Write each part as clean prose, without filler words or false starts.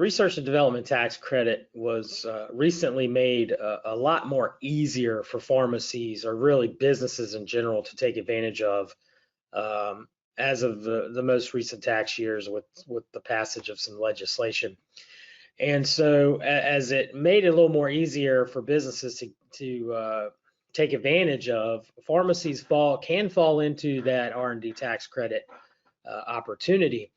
research and development tax credit was recently made a lot more easier for pharmacies or really businesses in general to take advantage of as of the most recent tax years with the passage of some legislation. And so as it made it a little more easier for businesses to take advantage of, pharmacies can fall into that R&D tax credit opportunity.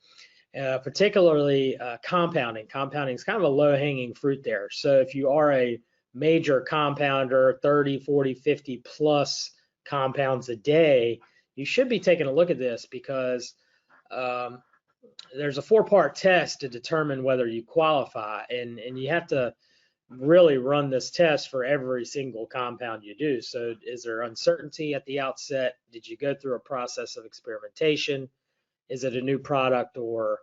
Particularly compounding. Compounding is kind of a low-hanging fruit there. So if you are a major compounder, 30, 40, 50 plus compounds a day, you should be taking a look at this because there's a 4-part test to determine whether you qualify, and you have to really run this test for every single compound you do. So is there uncertainty at the outset? Did you go through a process of experimentation? Is it a new product or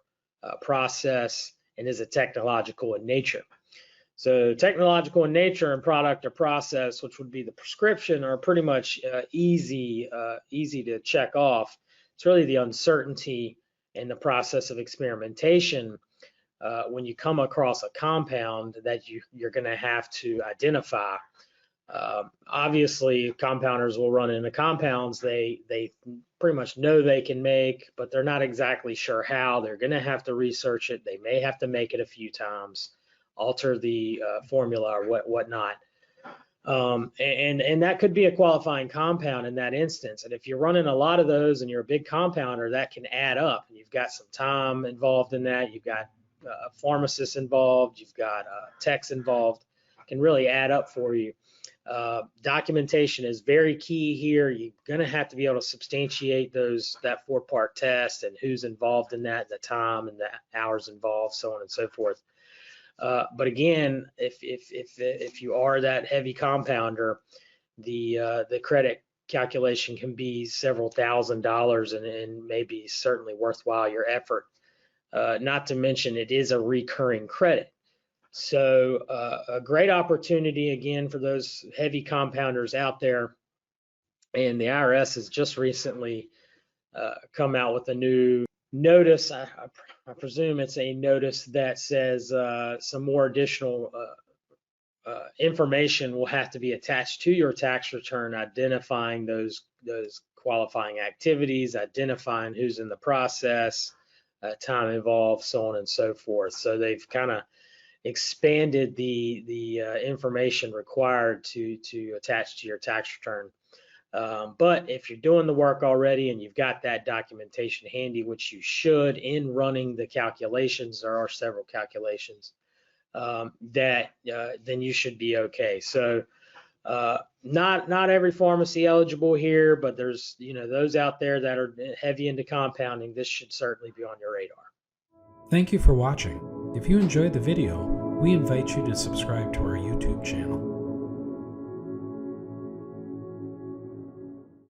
process, and is it technological in nature? So technological in nature and product or process, which would be the prescription, are pretty much easy to check off. It's really the uncertainty in the process of experimentation when you come across a compound that you're going to have to identify. Obviously, compounders will run into compounds they pretty much know they can make, but they're not exactly sure how. They're going to have to research it. They may have to make it a few times, alter the formula or whatnot. And that could be a qualifying compound in that instance. And if you're running a lot of those and you're a big compounder, that can add up. And you've got some time involved in that. You've got pharmacists involved. You've got techs involved. It can really add up for you. Documentation is very key here. You're going to have to be able to substantiate that 4-part test and who's involved in that, the time and the hours involved, so on and so forth. But again, if you are that heavy compounder, the credit calculation can be several $1,000s and maybe certainly worthwhile your effort. Not to mention it is a recurring credit. So a great opportunity again for those heavy compounders out there. And the IRS has just recently come out with a new notice. I presume it's a notice that says some more additional information will have to be attached to your tax return, identifying those qualifying activities, identifying who's in the process, time involved, so on and so forth. So they've kind of expanded the information required to attach to your tax return. But if you're doing the work already and you've got that documentation handy, which you should in running the calculations, there are several calculations, then you should be okay. So not every pharmacy eligible here, but there's those out there that are heavy into compounding. This should certainly be on your radar. Thank you for watching. If you enjoyed the video, we invite you to subscribe to our YouTube channel.